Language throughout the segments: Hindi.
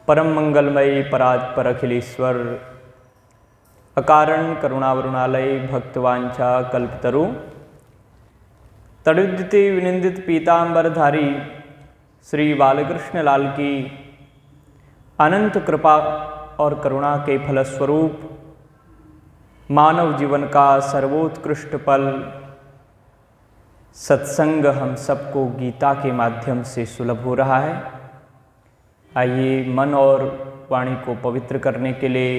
परम मंगलमयी परात्पर अखिलेश्वर अकारण करुणावरुणालय भक्तवांछा कल्पतरु तड़ुदिति विनिंदित पीतांबरधारी श्री बालकृष्ण लाल की अनंत कृपा और करुणा के फलस्वरूप मानव जीवन का सर्वोत्कृष्ट पल सत्संग हम सबको गीता के माध्यम से सुलभ हो रहा है। आइए मन और वाणी को पवित्र करने के लिए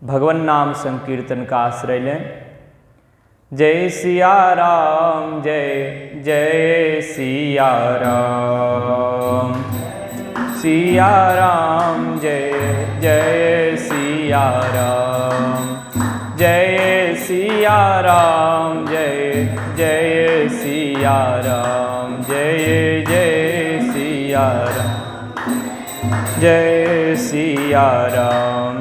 भगवन नाम संकीर्तन का आश्रय लें। जय सिया राम, जय जय सिया राम, सिया राम जय जय सिया राम, जय सिया राम, जय जय सिया राम, जय जय सिया राम, जय सिया राम,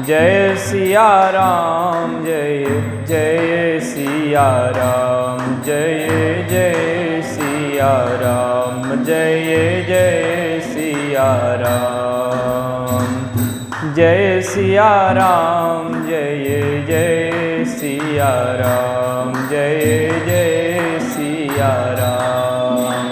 जय सिया राम, जय जय सिया राम, जय जय सिया राम, जय जय सिया राम, जय सिया राम, जय जय सिया राम, जय जय सिया राम,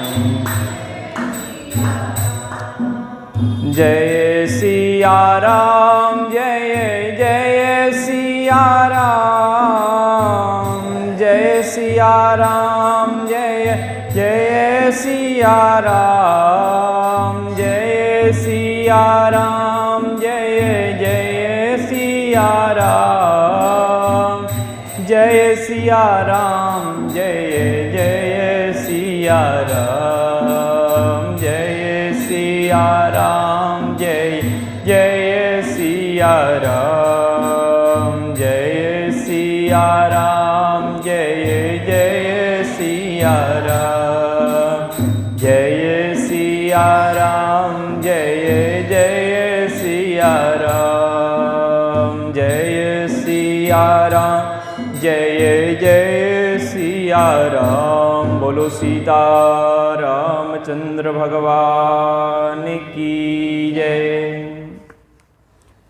जय सिया राम, जय जय सिया राम, जय सिया राम, जय जय सिया राम, जय सिया राम, जय जय सिया राम, जय सिया राम, जय जय सिया राम, जय सिया राम, जय जय सिया राम, जय सिया राम, जय जय सिया राम, जय सिया राम, जय जय सिया राम, जय सिया राम, जय जय सिया राम। बोलो सीता रामचंद्र भगवान की जय।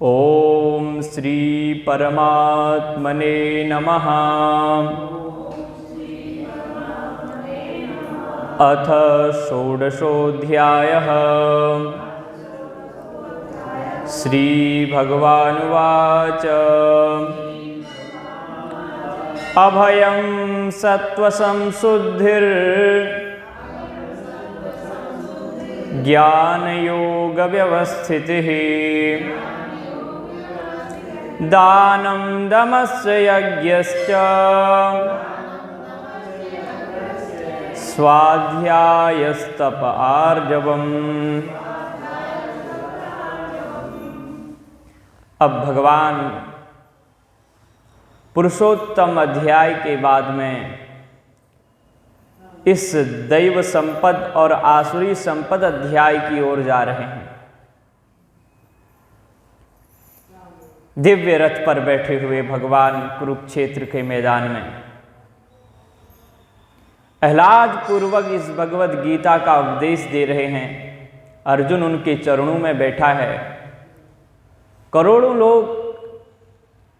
ओम श्री परमात्मने नमः। अथ षोडशोऽध्यायः। श्रीभगवानुवाच अभयं सत्त्वसंशुद्धिर् ज्ञानयोगव्यवस्थितिः दानं दमस्य यज्ञश्च स्वाध्यायस्तप आर्जवम्। अब भगवान पुरुषोत्तम अध्याय के बाद में इस दैव संपद और आसुरी संपद अध्याय की ओर जा रहे हैं। दिव्य रथ पर बैठे हुए भगवान कुरुक्षेत्र के मैदान में आह्लाद पूर्वक इस भगवद गीता का उपदेश दे रहे हैं। अर्जुन उनके चरणों में बैठा है। करोड़ों लोग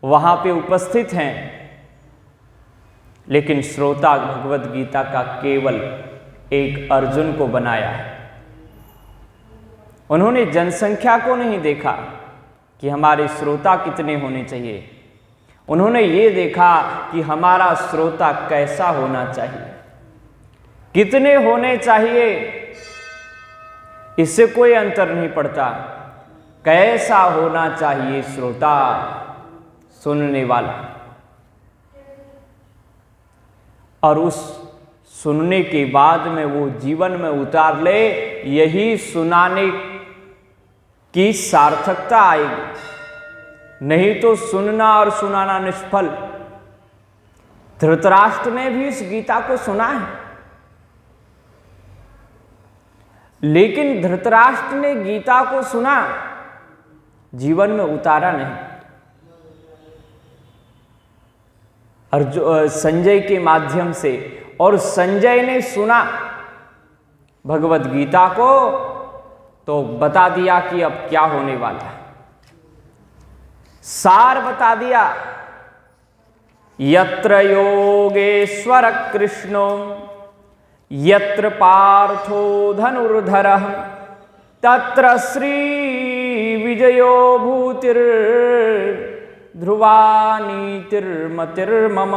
वहां पे उपस्थित हैं, लेकिन श्रोता भगवद गीता का केवल एक अर्जुन को बनाया है। उन्होंने जनसंख्या को नहीं देखा कि हमारे श्रोता कितने होने चाहिए। उन्होंने ये देखा कि हमारा श्रोता कैसा होना चाहिए, कितने होने चाहिए। इससे कोई अंतर नहीं पड़ता। कैसा होना चाहिए श्रोता, सुनने वाला। और उस सुनने के बाद में वो जीवन में उतार ले, यही सुनाने की सार्थकता आएगी। नहीं तो सुनना और सुनाना निष्फल। धृतराष्ट्र ने भी इस गीता को सुना है, लेकिन धृतराष्ट्र ने गीता को सुना, जीवन में उतारा नहीं। संजय के माध्यम से, और संजय ने सुना भगवद गीता को तो बता दिया कि अब क्या होने वाला है, सार बता दिया। यत्र योगेश्वर कृष्णो यत्र पार्थो धनुर्धरः तत्र श्री विजयो भूतिर् ध्रुवा नीतिर्मतिर्मम।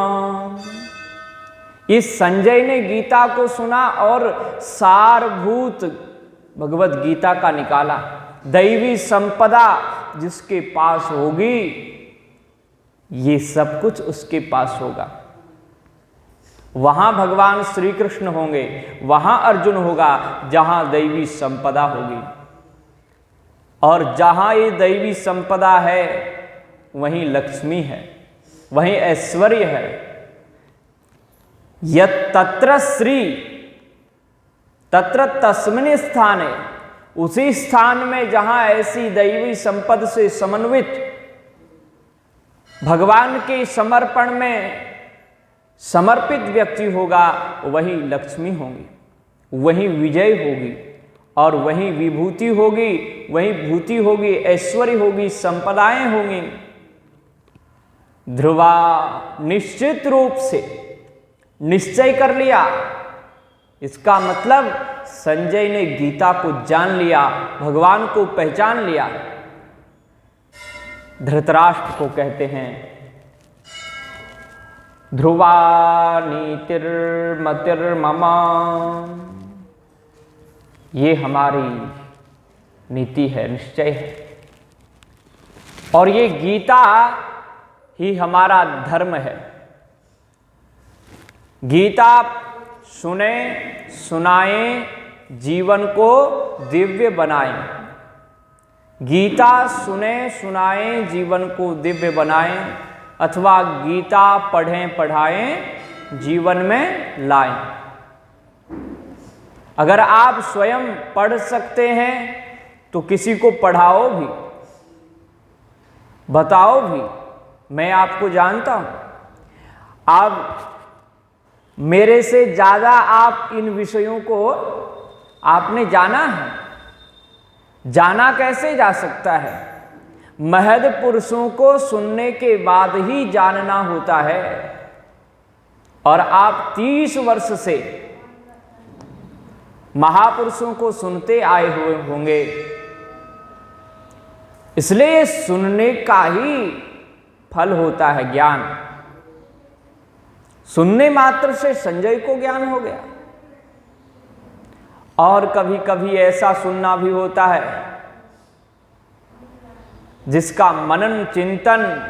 इस संजय ने गीता को सुना और सारभूत भगवत गीता का निकाला। दैवी संपदा जिसके पास होगी ये सब कुछ उसके पास होगा। वहां भगवान श्री कृष्ण होंगे, वहां अर्जुन होगा जहां दैवी संपदा होगी। और जहां ये दैवी संपदा है वहीं लक्ष्मी है, वहीं ऐश्वर्य है। यत्र श्री तत्र तस्मिन् स्थाने, उसी स्थान में जहां ऐसी दैवी संपद से समन्वित भगवान के समर्पण में समर्पित व्यक्ति होगा वहीं लक्ष्मी होंगी, वहीं विजय होगी और वहीं विभूति होगी, वहीं भूति होगी, ऐश्वर्य होगी, संपदाएं होंगी। ध्रुवा निश्चित रूप से निश्चय कर लिया। इसका मतलब संजय ने गीता को जान लिया, भगवान को पहचान लिया। धृतराष्ट्र को कहते हैं ध्रुवा नीतिर्मतिर्मम, ये हमारी नीति है, निश्चय है। और ये गीता ही हमारा धर्म है। गीता सुने सुनाएं, जीवन को दिव्य बनाएं। गीता सुने सुनाएं, जीवन को दिव्य बनाएं, अथवा गीता पढ़ें पढ़ाएं, जीवन में लाएं। अगर आप स्वयं पढ़ सकते हैं तो किसी को पढ़ाओ भी, बताओ भी। मैं आपको जानता हूं, आप मेरे से ज्यादा आप इन विषयों को आपने जाना है। जाना कैसे जा सकता है? महद पुरुषों को सुनने के बाद ही जानना होता है। और आप 30 वर्ष से महापुरुषों को सुनते आए हुए होंगे, इसलिए सुनने का ही फल होता है ज्ञान। सुनने मात्र से संजय को ज्ञान हो गया। और कभी कभी ऐसा सुनना भी होता है जिसका मनन चिंतन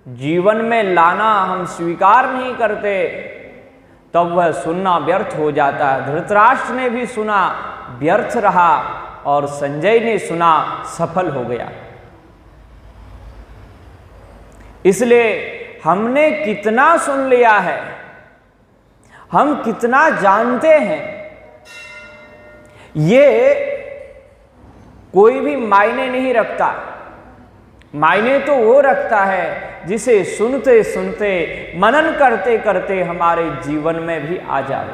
जीवन में लाना हम स्वीकार नहीं करते, तब वह सुनना व्यर्थ हो जाता है। धृतराष्ट्र ने भी सुना, व्यर्थ रहा, और संजय ने सुना, सफल हो गया। इसलिए हमने कितना सुन लिया है, हम कितना जानते हैं, ये कोई भी मायने नहीं रखता। मायने तो वो रखता है जिसे सुनते सुनते, मनन करते करते हमारे जीवन में भी आ जाए।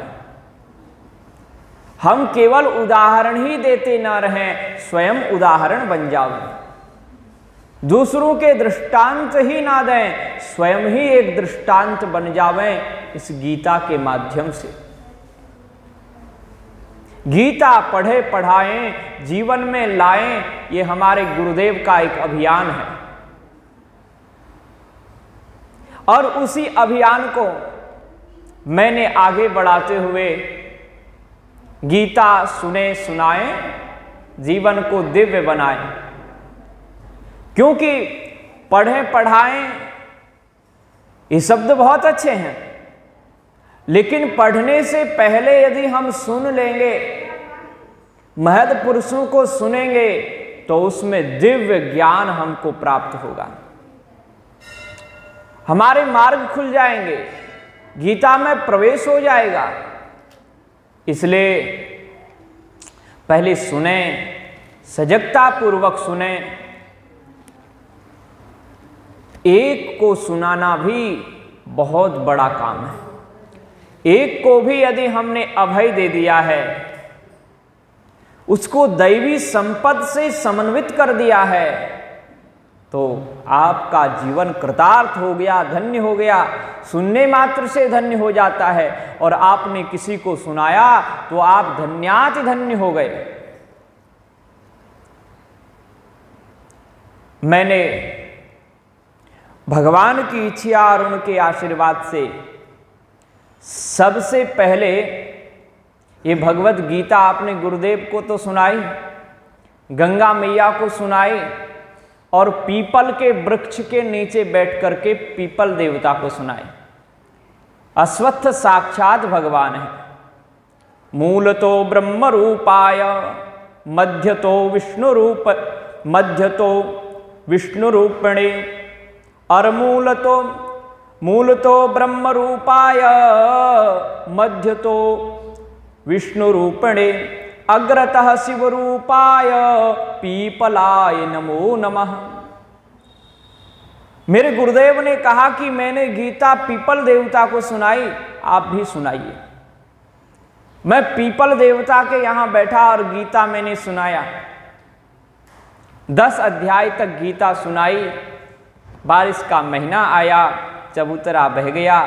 हम केवल उदाहरण ही देते ना रहें, स्वयं उदाहरण बन जाओ। दूसरों के दृष्टांत ही ना दें, स्वयं ही एक दृष्टांत बन जावें इस गीता के माध्यम से। गीता पढ़े पढ़ाएं, जीवन में लाएं, ये हमारे गुरुदेव का एक अभियान है। और उसी अभियान को मैंने आगे बढ़ाते हुए गीता सुने सुनाएं, जीवन को दिव्य बनाएं। क्योंकि पढ़ें पढ़ाएं ये शब्द बहुत अच्छे हैं, लेकिन पढ़ने से पहले यदि हम सुन लेंगे, महद पुरुषों को सुनेंगे, तो उसमें दिव्य ज्ञान हमको प्राप्त होगा। हमारे मार्ग खुल जाएंगे, गीता में प्रवेश हो जाएगा। इसलिए पहले सुने, सजगता पूर्वक सुने। एक को सुनाना भी बहुत बड़ा काम है। एक को भी यदि हमने अभय दे दिया है, उसको दैवी संपद से समन्वित कर दिया है, तो आपका जीवन कृतार्थ हो गया, धन्य हो गया। सुनने मात्र से धन्य हो जाता है, और आपने किसी को सुनाया तो आप धन्याति धन्य हो गए। मैंने भगवान की इच्छा और उनके आशीर्वाद से सबसे पहले ये भगवत गीता आपने गुरुदेव को तो सुनाई, गंगा मैया को सुनाई, और पीपल के वृक्ष के नीचे बैठ करके पीपल देवता को सुनाई। अश्वत्थ साक्षात भगवान है। मूल तो ब्रह्म रूपाय मध्य तो विष्णु रूपिणे, और मूल तो ब्रह्म रूपाय मध्य तो विष्णु रूपिणे, अग्रतः शिव रूपाय पीपलाय नमो नमः। मेरे गुरुदेव ने कहा कि मैंने गीता पीपल देवता को सुनाई, आप भी सुनाइए। मैं पीपल देवता के यहां बैठा और गीता मैंने सुनाया। 10 अध्याय तक गीता सुनाई। बारिश का महीना आया, चबूतरा बह गया।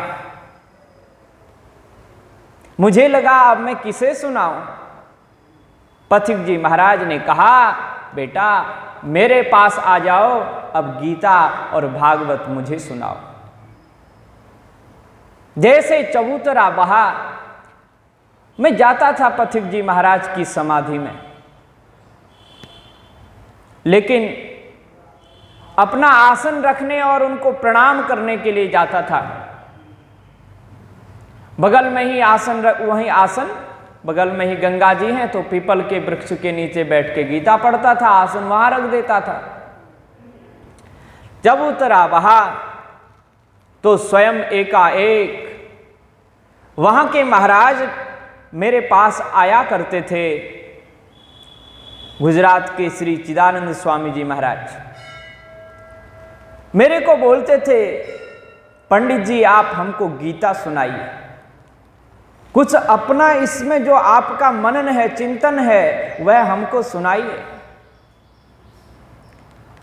मुझे लगा अब मैं किसे सुनाऊं। पथिक जी महाराज ने कहा, बेटा मेरे पास आ जाओ, अब गीता और भागवत मुझे सुनाओ। जैसे चबूतरा बहा, मैं जाता था पथिक जी महाराज की समाधि में, लेकिन अपना आसन रखने और उनको प्रणाम करने के लिए जाता था। बगल में ही वहीं आसन, बगल में ही गंगा जी हैं, तो पीपल के वृक्ष के नीचे बैठ के गीता पढ़ता था, आसन वहां रख देता था। जब उतरा बहा तो स्वयं एकाएक वहां के महाराज मेरे पास आया करते थे, गुजरात के श्री चिदानंद स्वामी जी महाराज। मेरे को बोलते थे, पंडित जी आप हमको गीता सुनाइए, कुछ अपना इसमें जो आपका मनन है, चिंतन है, वह हमको सुनाइए।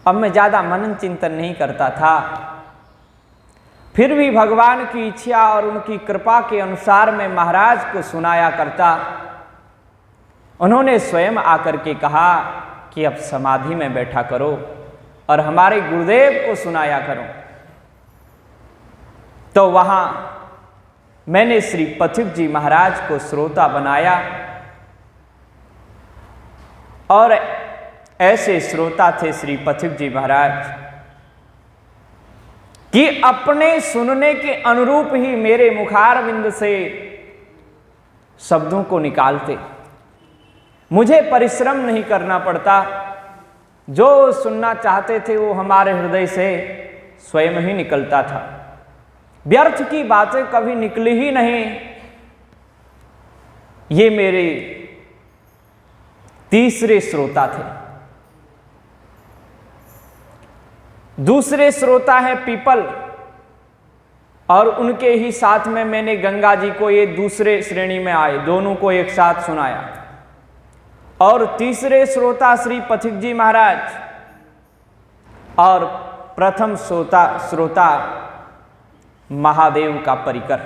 अब मैं ज्यादा मनन चिंतन नहीं करता था, फिर भी भगवान की इच्छा और उनकी कृपा के अनुसार मैं महाराज को सुनाया करता। उन्होंने स्वयं आकर के कहा कि अब समाधि में बैठा करो और हमारे गुरुदेव को सुनाया करो। तो वहां मैंने श्री पथिक जी महाराज को श्रोता बनाया, और ऐसे श्रोता थे श्री पथिक जी महाराज कि अपने सुनने के अनुरूप ही मेरे मुखारविंद से शब्दों को निकालते। मुझे परिश्रम नहीं करना पड़ता, जो सुनना चाहते थे वो हमारे हृदय से स्वयं ही निकलता था। व्यर्थ की बातें कभी निकली ही नहीं। ये मेरे तीसरे श्रोता थे। दूसरे श्रोता हैं पीपल, और उनके ही साथ में मैंने गंगा जी को, ये दूसरे श्रेणी में आए, दोनों को एक साथ सुनाया। और तीसरे श्रोता श्री पथिक जी महाराज, और प्रथम श्रोता महादेव का परिकर,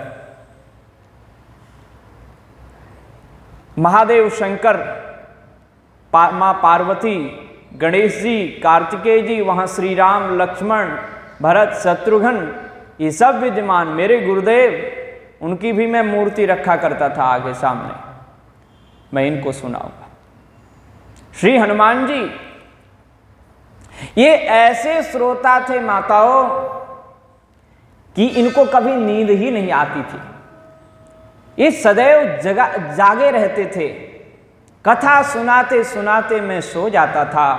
महादेव शंकर, मां पार्वती, गणेश जी, कार्तिकेय जी, वहां श्री राम, लक्ष्मण, भरत, शत्रुघ्न, ये सब विद्यमान। मेरे गुरुदेव, उनकी भी मैं मूर्ति रखा करता था आगे सामने। मैं इनको सुनाऊंगा। श्री हनुमान जी, ये ऐसे श्रोता थे माताओं कि इनको कभी नींद ही नहीं आती थी। ये सदैव जागे रहते थे। कथा सुनाते सुनाते मैं सो जाता था,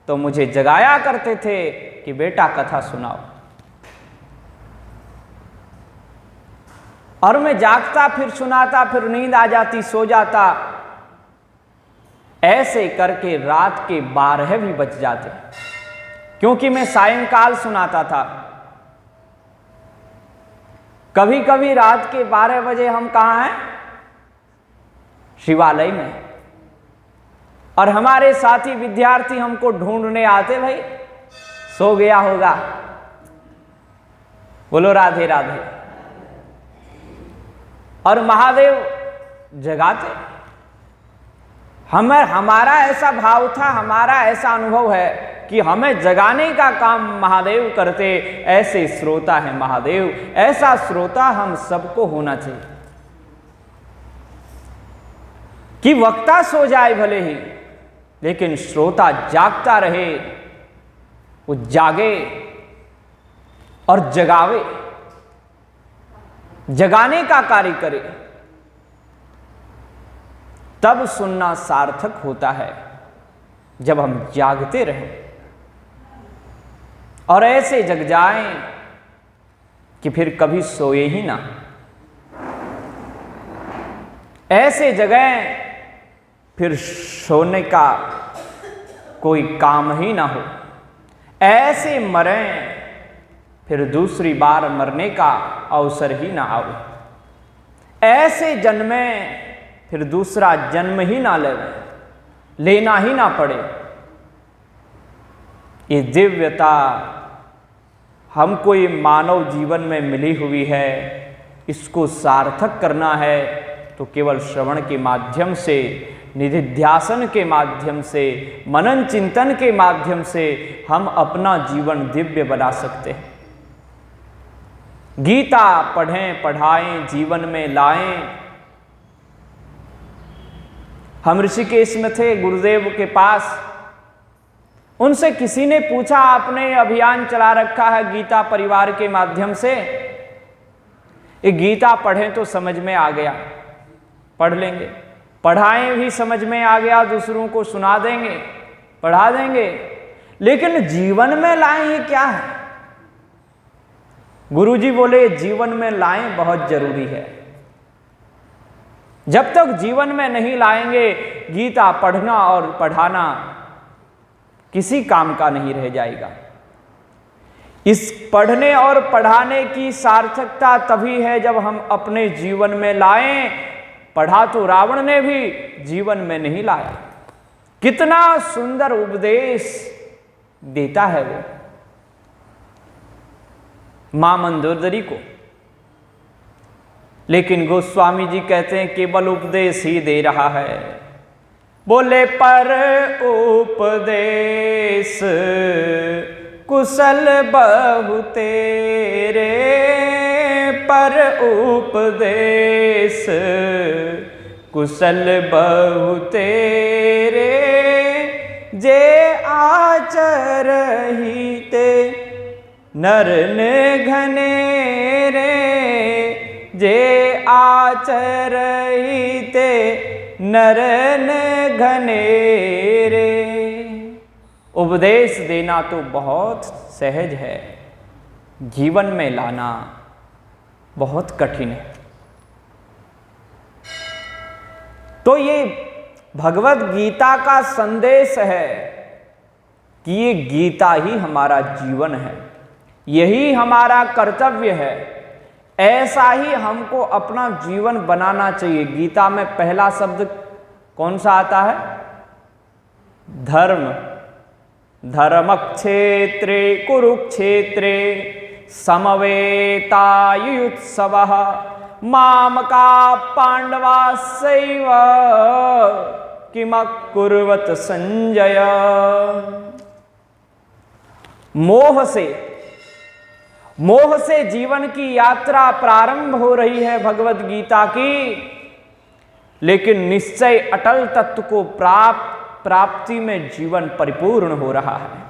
तो मुझे जगाया करते थे कि बेटा कथा सुनाओ। और मैं जागता, फिर सुनाता, फिर नींद आ जाती, सो जाता। ऐसे करके रात के 12 भी बज जाते, क्योंकि मैं सायंकाल सुनाता था। कभी कभी रात के 12 बजे हम कहाँ हैं? शिवालय में। और हमारे साथी विद्यार्थी हमको ढूंढने आते, भाई सो गया होगा। बोलो राधे राधे। और महादेव जगाते। हमारा ऐसा भाव था, हमारा ऐसा अनुभव है कि हमें जगाने का काम महादेव करते। ऐसे श्रोता है महादेव, ऐसा श्रोता हम सबको होना चाहिए कि वक्ता सो जाए भले ही, लेकिन श्रोता जागता रहे, वो जागे और जगावे, जगाने का कार्य करे, तब सुनना सार्थक होता है जब हम जागते रहें और ऐसे जग जाएं कि फिर कभी सोए ही ना। ऐसे जगह फिर सोने का कोई काम ही ना हो। ऐसे मरें फिर दूसरी बार मरने का अवसर ही ना आवे। ऐसे जन्में फिर दूसरा जन्म ही ना लेना ही ना पड़े। ये दिव्यता हमको ये मानव जीवन में मिली हुई है, इसको सार्थक करना है तो केवल श्रवण के माध्यम से, निधिध्यासन के माध्यम से, मनन चिंतन के माध्यम से हम अपना जीवन दिव्य बना सकते हैं। गीता पढ़ें, पढ़ाएं, जीवन में लाएं। हम ऋषिकेश में थे गुरुदेव के पास, उनसे किसी ने पूछा, आपने अभियान चला रखा है गीता परिवार के माध्यम से, ये गीता पढ़ें तो समझ में आ गया, पढ़ लेंगे, पढ़ाएं भी समझ में आ गया, दूसरों को सुना देंगे, पढ़ा देंगे, लेकिन जीवन में लाएं ये क्या है? गुरुजी बोले जीवन में लाएं बहुत जरूरी है। जब तक जीवन में नहीं लाएंगे, गीता पढ़ना और पढ़ाना किसी काम का नहीं रह जाएगा। इस पढ़ने और पढ़ाने की सार्थकता तभी है जब हम अपने जीवन में लाएं। पढ़ा तो रावण ने भी, जीवन में नहीं लाया। कितना सुंदर उपदेश देता है वो मां मंदोदरी को, लेकिन गोस्वामी जी कहते हैं केवल उपदेश ही दे रहा है। बोले पर उपदेश कुशल बहु तेरे, पर उपदेश कुशल बहु तेरे, जे आचरहिते नर ने घनेरे, जे आचरहिते नर ने घनेरे। उपदेश देना तो बहुत सहज है, जीवन में लाना बहुत कठिन है। तो ये भगवत गीता का संदेश है कि ये गीता ही हमारा जीवन है, यही हमारा कर्तव्य है। ऐसा ही हमको अपना जीवन बनाना चाहिए। गीता में पहला शब्द कौन सा आता है? धर्म। धर्मक्षेत्रे कुरुक्षेत्रे समवेतायुत्सवः मामका पांडवास्सैव किमकुर्वत संजय। मोह से जीवन की यात्रा प्रारंभ हो रही है भगवत गीता की, लेकिन निश्चय अटल तत्व को प्राप्ति में जीवन परिपूर्ण हो रहा है।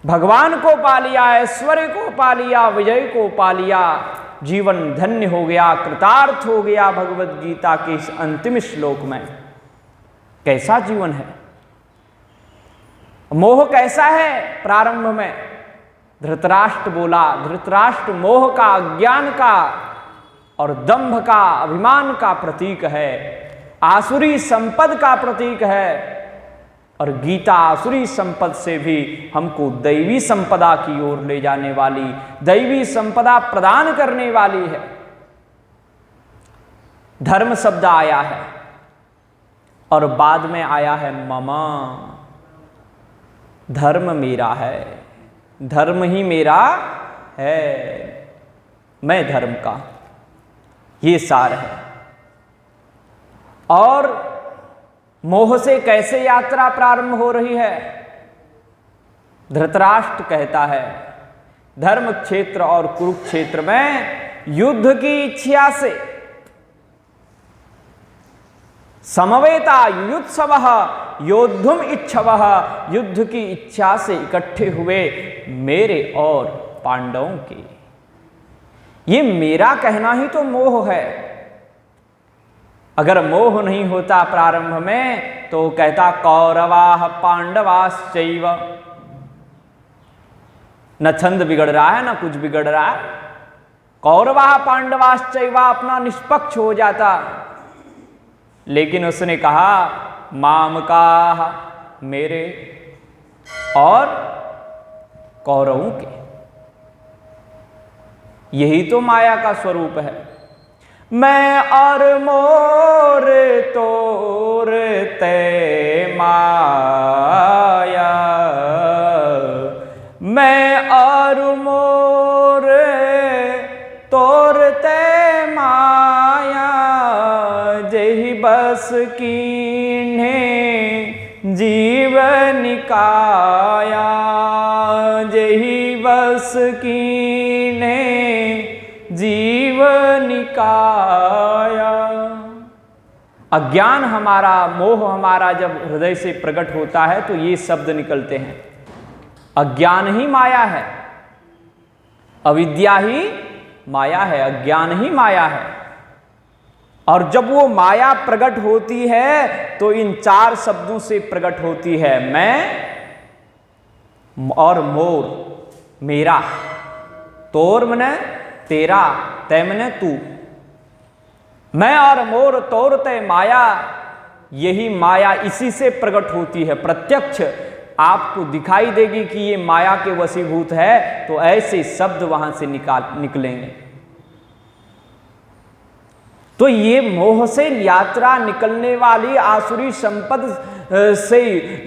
भगवान को पा लिया, ऐश्वर्य को पा लिया, विजय को पा लिया, जीवन धन्य हो गया, कृतार्थ हो गया। भगवत गीता के इस अंतिम श्लोक में कैसा जीवन है? मोह कैसा है? प्रारंभ में धृतराष्ट्र बोला, धृतराष्ट्र मोह का, अज्ञान का और दंभ का, अभिमान का प्रतीक है, आसुरी संपद का प्रतीक है। और गीता आसुरी संपद से भी हमको दैवी संपदा की ओर ले जाने वाली, दैवी संपदा प्रदान करने वाली है। धर्म शब्द आया है और बाद में आया है ममा। धर्म मेरा है, धर्म ही मेरा है, मैं धर्म का, ये सार है। और मोह से कैसे यात्रा प्रारंभ हो रही है? धृतराष्ट्र कहता है धर्म क्षेत्र और कुरुक्षेत्र में युद्ध की इच्छा से, समवेता युयुत्सवः योद्धुम इच्छवः, युद्ध की इच्छा से इकट्ठे हुए मेरे और पांडवों के। ये मेरा कहना ही तो मोह है। अगर मोह नहीं होता प्रारंभ में तो कहता कौरवाः पांडवाश्चैव। न छंद बिगड़ रहा है, न कुछ बिगड़ रहा है। कौरवाः पांडवाश्चैव अपना निष्पक्ष हो जाता। लेकिन उसने कहा मामकाः, मेरे और कौरवों के। यही तो माया का स्वरूप है। मैं और मोर तोर ते माया, मैं और मोर तोर ते माया, जेहि बस कीन्हे जीवन काया, जेहि बस कीन्हे जीवन काया। अज्ञान हमारा, मोह हमारा जब हृदय से प्रकट होता है तो ये शब्द निकलते हैं। अज्ञान ही माया है, अविद्या ही माया है, अज्ञान ही माया है। और जब वो माया प्रकट होती है तो इन चार शब्दों से प्रकट होती है। मैं और मोर, मेरा, तोर मने तेरा, तय मने तू। मैं और मोर तोर तय माया, यही माया इसी से प्रकट होती है। प्रत्यक्ष आपको दिखाई देगी कि ये माया के वशीभूत है तो ऐसे शब्द वहां से निकलेंगे। तो ये मोह से यात्रा निकलने वाली आसुरी संपद से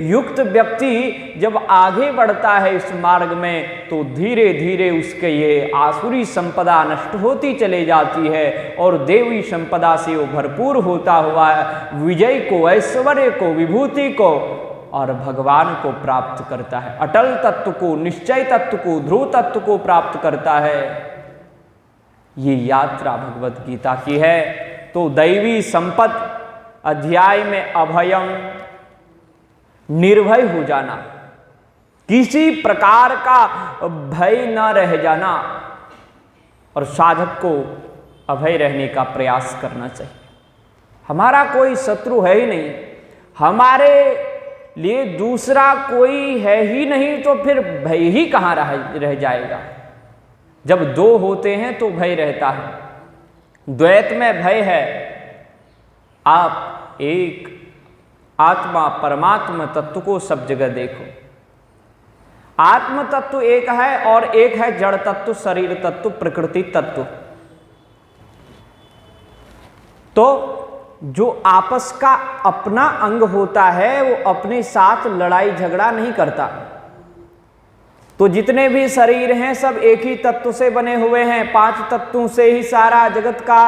युक्त व्यक्ति जब आगे बढ़ता है इस मार्ग में तो धीरे धीरे उसके ये आसुरी संपदा नष्ट होती चली जाती है और देवी संपदा से वो भरपूर होता हुआ विजय को, ऐश्वर्य को, विभूति को और भगवान को प्राप्त करता है। अटल तत्व को, निश्चय तत्व को, ध्रुव तत्व को प्राप्त करता है। ये यात्रा भगवत गीता की है। तो दैवी संपत्ति अध्याय में अभयम, निर्भय हो जाना, किसी प्रकार का भय न रह जाना और साधक को अभय रहने का प्रयास करना चाहिए। हमारा कोई शत्रु है ही नहीं, हमारे लिए दूसरा कोई है ही नहीं, तो फिर भय ही कहाँ रह जाएगा। जब दो होते हैं तो भय रहता है। द्वैत में भय है। आप एक आत्मा परमात्मा तत्व को सब जगह देखो। आत्म तत्व एक है और एक है जड़ तत्व, शरीर तत्व, प्रकृति तत्व। तो जो आपस का अपना अंग होता है वो अपने साथ लड़ाई झगड़ा नहीं करता। तो जितने भी शरीर हैं सब एक ही तत्व से बने हुए हैं। 5 तत्वों से ही सारा जगत का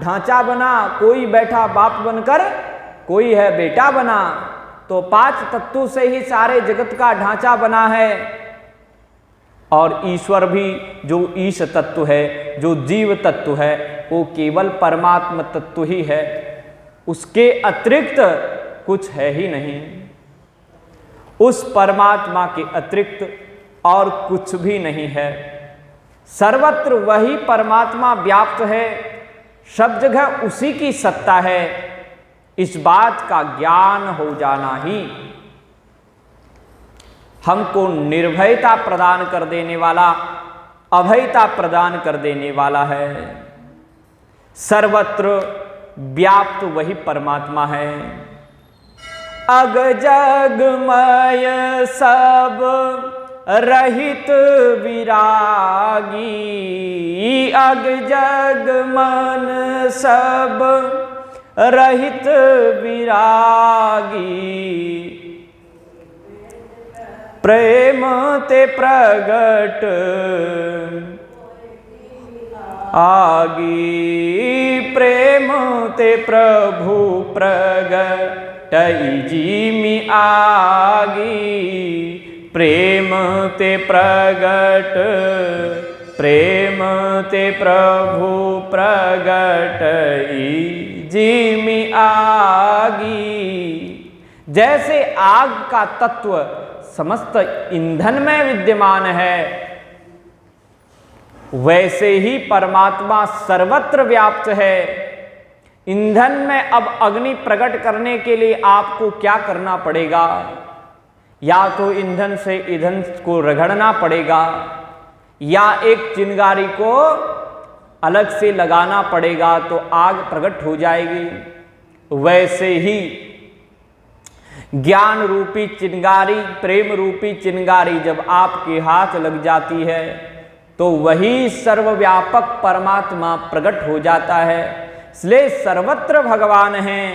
ढांचा बना। कोई बैठा बाप बनकर, कोई है बेटा बना। तो 5 तत्वों से ही सारे जगत का ढांचा बना है। और ईश्वर भी जो ईश तत्व है, जो जीव तत्व है, वो केवल परमात्मा तत्व ही है, उसके अतिरिक्त कुछ है ही नहीं। उस परमात्मा के अतिरिक्त और कुछ भी नहीं है। सर्वत्र वही परमात्मा व्याप्त है, सब जगह उसी की सत्ता है। इस बात का ज्ञान हो जाना ही हमको निर्भयता प्रदान कर देने वाला, अभयता प्रदान कर देने वाला है। सर्वत्र व्याप्त वही परमात्मा है। अग जगमय सब रहित विरागी, अग जग मन सब रहित विरागी, प्रेम ते प्रगट आगी, प्रेम ते प्रभु प्रगटई जिमि आगी, प्रेम ते प्रगट, प्रेम ते प्रभु प्रगटई जिमि आगी। जैसे आग का तत्व समस्त ईंधन में विद्यमान है, वैसे ही परमात्मा सर्वत्र व्याप्त है। ईंधन में अब अग्नि प्रकट करने के लिए आपको क्या करना पड़ेगा? या तो ईंधन से ईंधन को रगड़ना पड़ेगा, या एक चिंगारी को अलग से लगाना पड़ेगा तो आग प्रकट हो जाएगी। वैसे ही ज्ञान रूपी चिंगारी, प्रेम रूपी चिंगारी जब आपके हाथ लग जाती है तो वही सर्वव्यापक परमात्मा प्रकट हो जाता है। इसलिए सर्वत्र भगवान हैं,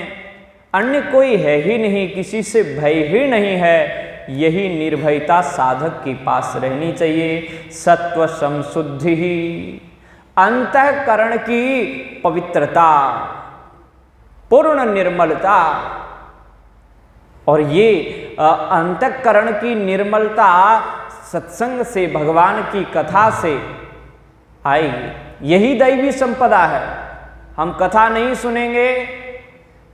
अन्य कोई है ही नहीं, किसी से भय ही नहीं है। यही निर्भयता साधक के पास रहनी चाहिए। सत्व संशुद्धि ही, अंतःकरण की पवित्रता, पूर्ण निर्मलता। और ये अंतःकरण की निर्मलता सत्संग से, भगवान की कथा से आएगी। यही दैवी संपदा है। हम कथा नहीं सुनेंगे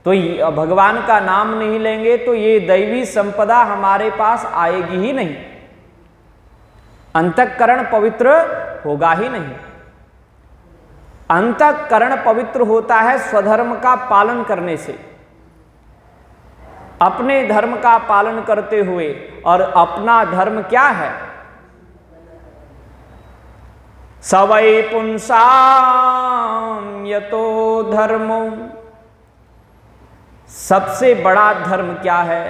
तो भगवान का नाम नहीं लेंगे तो ये दैवी संपदा हमारे पास आएगी ही नहीं, अंतःकरण पवित्र होगा ही नहीं। अंतःकरण पवित्र होता है स्वधर्म का पालन करने से, अपने धर्म का पालन करते हुए। और अपना धर्म क्या है? सवै पुंसां यतो धर्मो, सबसे बड़ा धर्म क्या है?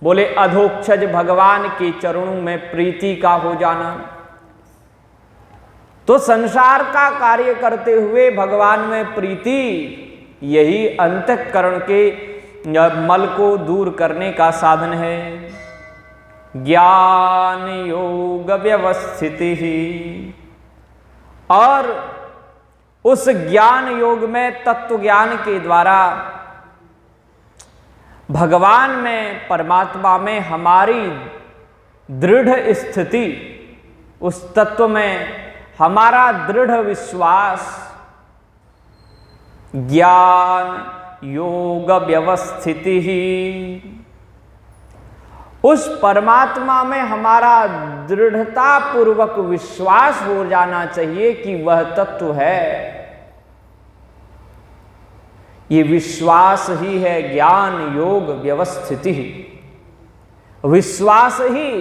बोले अधोक्षज भगवान के चरणों में प्रीति का हो जाना। तो संसार का कार्य करते हुए भगवान में प्रीति, यही अंतःकरण के मल को दूर करने का साधन है। ज्ञान योग व्यवस्थिति ही, और उस ज्ञान योग में तत्व ज्ञान के द्वारा भगवान में, परमात्मा में हमारी दृढ़ स्थिति, उस तत्व में हमारा दृढ़ विश्वास, ज्ञान योग व्यवस्थिति ही, उस परमात्मा में हमारा दृढ़ता पूर्वक विश्वास हो जाना चाहिए कि वह तत्व है। ये विश्वास ही है ज्ञान योग व्यवस्थिति। विश्वास ही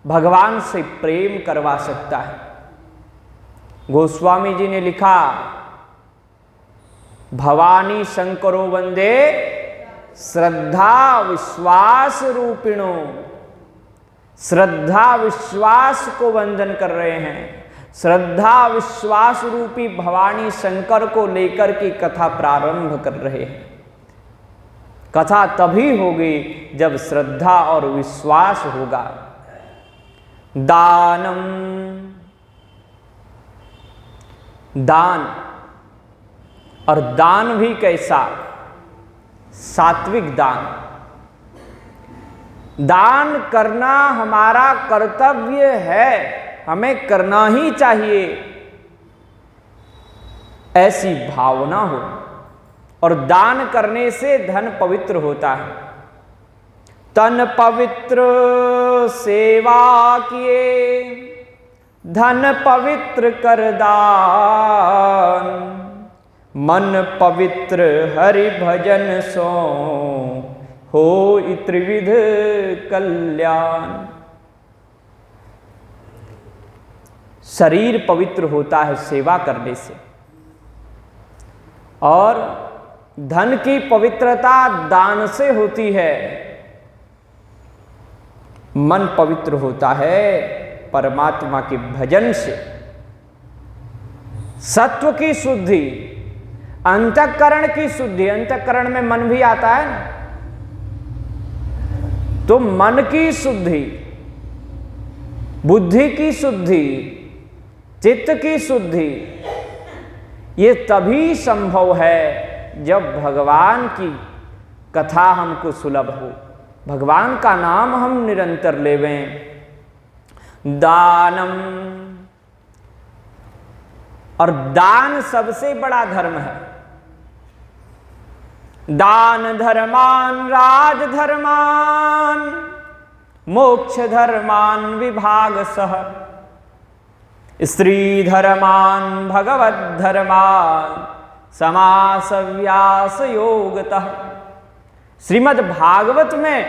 भगवान से प्रेम करवा सकता है। गोस्वामी जी ने लिखा, भवानी शंकरो वंदे श्रद्धा विश्वास रूपिणो। श्रद्धा विश्वास को वंदन कर रहे हैं। श्रद्धा विश्वास रूपी भवानी शंकर को लेकर के कथा प्रारंभ कर रहे हैं। कथा तभी होगी जब श्रद्धा और विश्वास होगा। दानम, दान, और दान भी कैसा? सात्विक दान। दान करना हमारा कर्तव्य है, हमें करना ही चाहिए, ऐसी भावना हो। और दान करने से धन पवित्र होता है। तन पवित्र सेवा किए, धन पवित्र कर दान, मन पवित्र हरि भजन सो हो त्रिविध कल्याण। शरीर पवित्र होता है सेवा करने से, और धन की पवित्रता दान से होती है। मन पवित्र होता है परमात्मा के भजन से। सत्व की शुद्धि, अंतःकरण की शुद्धि, अंतःकरण में मन भी आता है ना, तो मन की शुद्धि, बुद्धि की शुद्धि, चित्त की शुद्धि, ये तभी संभव है जब भगवान की कथा हमको सुलभ हो, भगवान का नाम हम निरंतर लेवें। दानम, और दान सबसे बड़ा धर्म है। दान धर्मान राजधर्मान मोक्ष धर्मान विभाग सह स्त्री धर्मान भगवत धर्मान समास व्यास योगतः। श्रीमद् भागवत में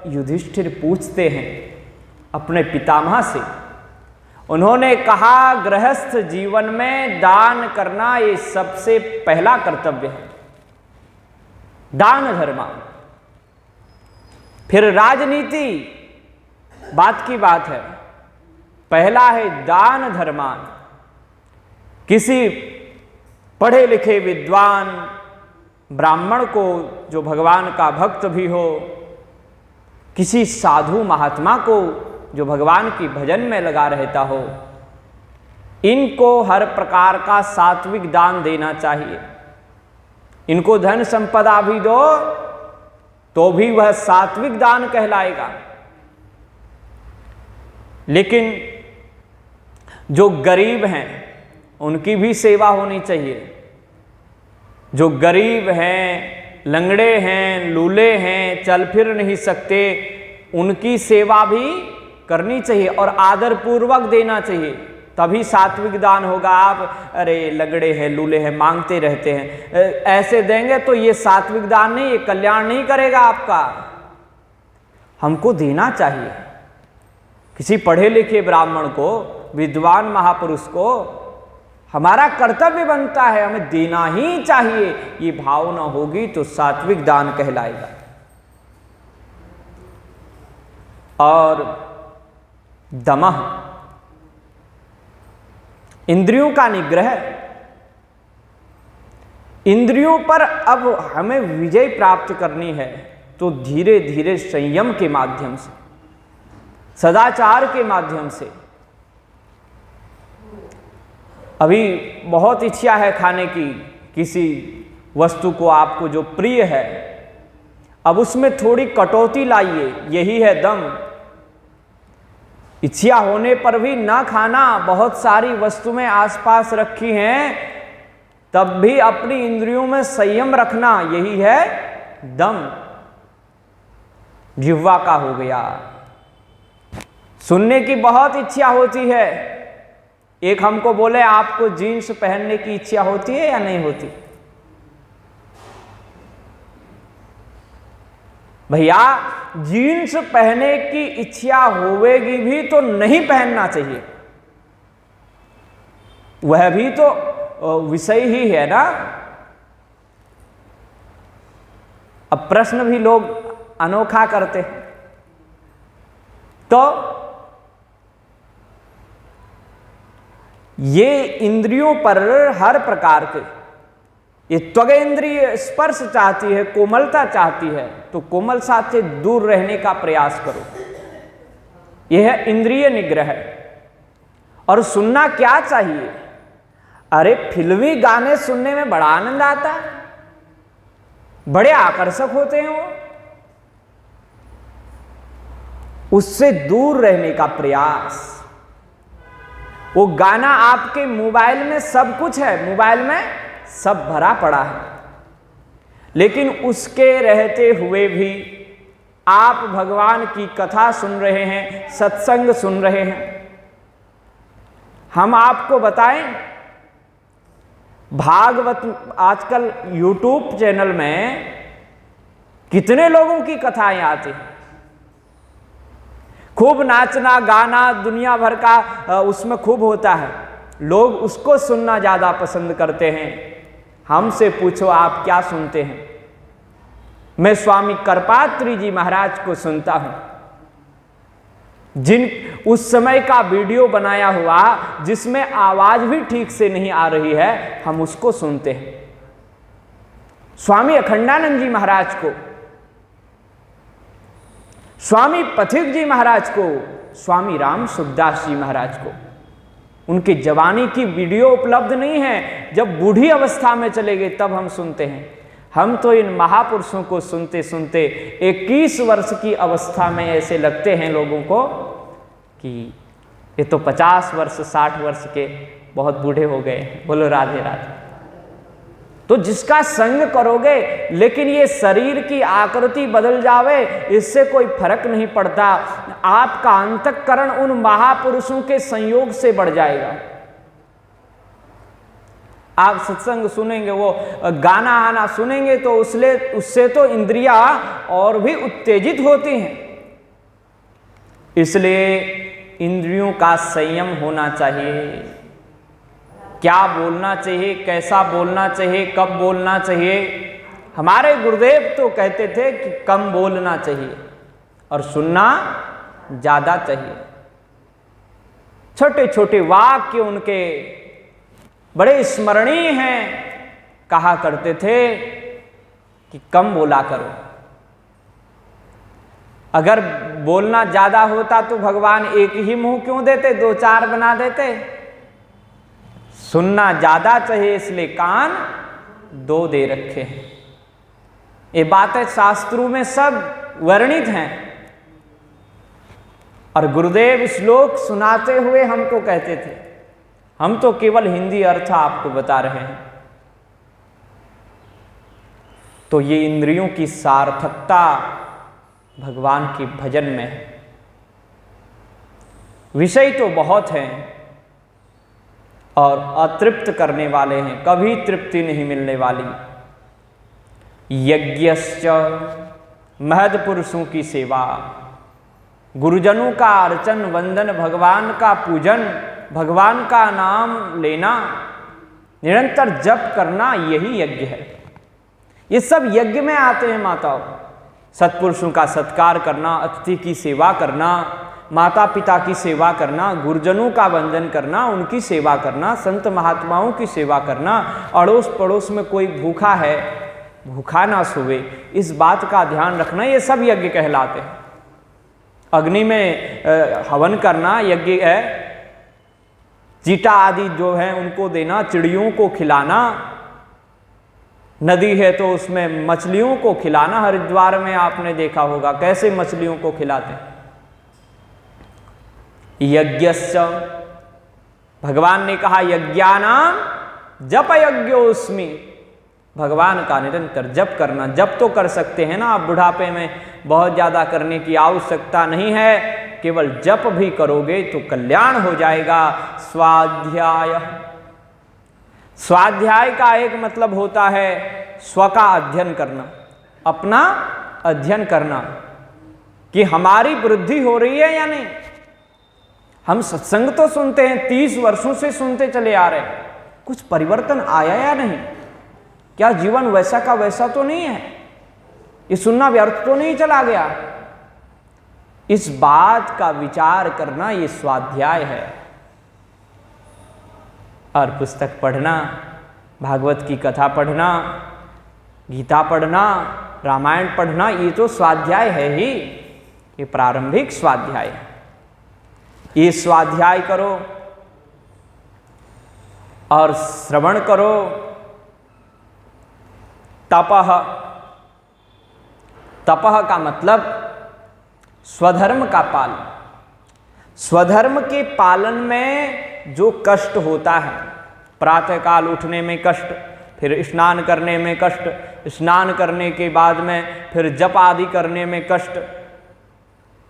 युधिष्ठिर पूछते हैं अपने पितामह से, उन्होंने कहा गृहस्थ जीवन में दान करना ये सबसे पहला कर्तव्य है, दान धर्म। फिर राजनीति बात की बात है, पहला है दान धर्मान। किसी पढ़े लिखे विद्वान ब्राह्मण को जो भगवान का भक्त भी हो, किसी साधु महात्मा को जो भगवान की भजन में लगा रहता हो, इनको हर प्रकार का सात्विक दान देना चाहिए। इनको धन संपदा भी दो तो भी वह सात्विक दान कहलाएगा। लेकिन जो गरीब हैं उनकी भी सेवा होनी चाहिए। जो गरीब हैं, लंगड़े हैं, लूले हैं, चल फिर नहीं सकते, उनकी सेवा भी करनी चाहिए और आदर पूर्वक देना चाहिए, तभी सात्विक दान होगा। आप अरे लंगड़े हैं, लूले हैं, मांगते रहते हैं, ऐसे देंगे तो ये सात्विक दान नहीं, ये कल्याण नहीं करेगा आपका। हमको देना चाहिए। किसी पढ़े लिखे ब्राह्मण को, विद्वान महापुरुष को हमारा कर्तव्य बनता है, हमें देना ही चाहिए। ये भावना होगी तो सात्विक दान कहलाएगा। और दमः, इंद्रियों का निग्रह। इंद्रियों पर अब हमें विजय प्राप्त करनी है तो धीरे धीरे संयम के माध्यम से, सदाचार के माध्यम से। अभी बहुत इच्छा है खाने की, किसी वस्तु को आपको जो प्रिय है, अब उसमें थोड़ी कटौती लाइए, यही है दम। इच्छा होने पर भी ना खाना, बहुत सारी वस्तुएं आसपास रखी हैं तब भी अपनी इंद्रियों में संयम रखना, यही है दम। जिह्वा का हो गया। सुनने की बहुत इच्छा होती है, एक हमको बोले आपको जीन्स पहनने की इच्छा होती है या नहीं होती? भैया जीन्स पहनने की इच्छा होवेगी भी तो नहीं पहनना चाहिए, वह भी तो विषय ही है ना। अब प्रश्न भी लोग अनोखा करते, तो ये इंद्रियों पर हर प्रकार के, ये त्वगेंद्रिय स्पर्श चाहती है, कोमलता चाहती है, तो कोमलता से दूर रहने का प्रयास करो। यह है इंद्रिय निग्रह। और सुनना क्या चाहिए? अरे फिल्मी गाने सुनने में बड़ा आनंद आता है, बड़े आकर्षक होते हैं वो। उससे दूर रहने का प्रयास। वो गाना आपके मोबाइल में सब कुछ है, मोबाइल में सब भरा पड़ा है, लेकिन उसके रहते हुए भी आप भगवान की कथा सुन रहे हैं, सत्संग सुन रहे हैं। हम आपको बताएं, भागवत आजकल YouTube चैनल में कितने लोगों की कथाएं आती हैं, खूब नाचना गाना दुनिया भर का उसमें खूब होता है, लोग उसको सुनना ज्यादा पसंद करते हैं। हमसे पूछो आप क्या सुनते हैं? मैं स्वामी करपात्री जी महाराज को सुनता हूं, जिन उस समय का वीडियो बनाया हुआ जिसमें आवाज भी ठीक से नहीं आ रही है, हम उसको सुनते हैं। स्वामी अखंडानंद जी महाराज को, स्वामी पथिक जी महाराज को, स्वामी राम सुखदास जी महाराज को। उनके जवानी की वीडियो उपलब्ध नहीं है, जब बूढ़ी अवस्था में चले गए तब हम सुनते हैं। हम तो इन महापुरुषों को सुनते सुनते 21 वर्ष की अवस्था में ऐसे लगते हैं लोगों को कि ये तो 50 वर्ष 60 वर्ष के बहुत बूढ़े हो गए। बोलो राधे राधे। तो जिसका संग करोगे, लेकिन ये शरीर की आकृति बदल जावे इससे कोई फर्क नहीं पड़ता। आपका अंतःकरण उन महापुरुषों के संयोग से बढ़ जाएगा। आप सत्संग सुनेंगे, वो गाना आना सुनेंगे तो उससे तो इंद्रियां और भी उत्तेजित होती हैं। इसलिए इंद्रियों का संयम होना चाहिए। क्या बोलना चाहिए, कैसा बोलना चाहिए, कब बोलना चाहिए। हमारे गुरुदेव तो कहते थे कि कम बोलना चाहिए और सुनना ज्यादा चाहिए। छोटे छोटे वाक्य उनके बड़े स्मरणीय हैं। कहा करते थे कि कम बोला करो। अगर बोलना ज्यादा होता तो भगवान एक ही मुंह क्यों देते, 2-4 बना देते। सुनना ज्यादा चाहिए, इसलिए कान 2 दे रखे हैं। ये बातें शास्त्रों में सब वर्णित हैं। और गुरुदेव श्लोक सुनाते हुए हमको कहते थे, हम तो केवल हिंदी अर्थ आपको बता रहे हैं। तो ये इंद्रियों की सार्थकता भगवान के भजन में है। विषय तो बहुत हैं और अतृप्त करने वाले हैं, कभी तृप्ति नहीं मिलने वाली। यज्ञश्च, महद पुरुषों की सेवा, गुरुजनों का अर्चन वंदन, भगवान का पूजन, भगवान का नाम लेना, निरंतर जप करना, यही यज्ञ है। ये सब यज्ञ में आते हैं माताओं। सत्पुरुषों का सत्कार करना, अतिथि की सेवा करना, माता पिता की सेवा करना, गुरुजनों का वंदन करना, उनकी सेवा करना, संत महात्माओं की सेवा करना, अड़ोस पड़ोस में कोई भूखा है भूखा ना सोवे, इस बात का ध्यान रखना, ये सब यज्ञ कहलाते हैं। अग्नि में हवन करना यज्ञ है। चीटा आदि जो है उनको देना, चिड़ियों को खिलाना, नदी है तो उसमें मछलियों को खिलाना। हरिद्वार में आपने देखा होगा कैसे मछलियों को खिलाते हैं। यज्ञश्च, भगवान ने कहा यज्ञानाम जप यज्ञोस्मि, भगवान का निरंतर जप करना। जप तो कर सकते हैं ना आप, बुढ़ापे में बहुत ज्यादा करने की आवश्यकता नहीं है, केवल जप भी करोगे तो कल्याण हो जाएगा। स्वाध्याय, स्वाध्याय का एक मतलब होता है स्व का अध्ययन करना, अपना अध्ययन करना कि हमारी वृद्धि हो रही है या नहीं। हम सत्संग तो सुनते हैं, 30 वर्षों से सुनते चले आ रहे हैं, कुछ परिवर्तन आया या नहीं? क्या जीवन वैसा का वैसा तो नहीं है? ये सुनना व्यर्थ तो नहीं चला गया? इस बात का विचार करना ये स्वाध्याय है। और पुस्तक पढ़ना, भागवत की कथा पढ़ना, गीता पढ़ना, रामायण पढ़ना, ये तो स्वाध्याय है ही, ये प्रारंभिक स्वाध्याय है। ये स्वाध्याय करो और श्रवण करो। तपः, तपः का मतलब स्वधर्म का पालन। स्वधर्म के पालन में जो कष्ट होता है, प्रातःकाल उठने में कष्ट, फिर स्नान करने में कष्ट, स्नान करने के बाद में फिर जप आदि करने में कष्ट।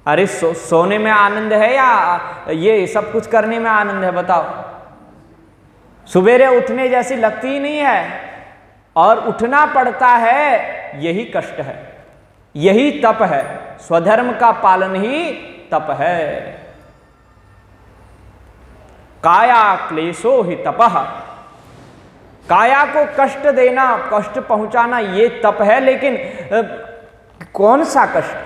अरे सोने में आनंद है या ये सब कुछ करने में आनंद है? बताओ। सुबेरे उठने जैसी लगती ही नहीं है और उठना पड़ता है, यही कष्ट है, यही तप है। स्वधर्म का पालन ही तप है। काया क्लेशो ही तपः, काया को कष्ट देना, कष्ट पहुंचाना, ये तप है। लेकिन कौन सा कष्ट?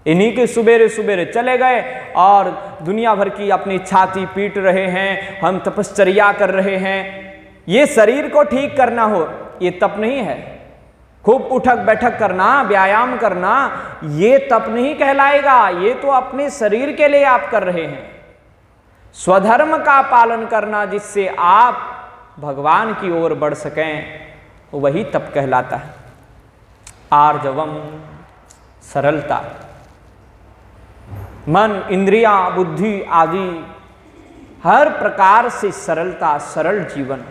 इन्हीं के सुबेरे सुबेरे चले गए और दुनिया भर की अपनी छाती पीट रहे हैं, हम तपश्चर्या कर रहे हैं। ये शरीर को ठीक करना हो ये तप नहीं है। खूब उठक बैठक करना, व्यायाम करना, ये तप नहीं कहलाएगा। ये तो अपने शरीर के लिए आप कर रहे हैं। स्वधर्म का पालन करना जिससे आप भगवान की ओर बढ़ सकें, वही तप कहलाता है। आर्जवम, सरलता, मन, इंद्रियां, बुद्धि आदि हर प्रकार से सरलता, सरल जीवन।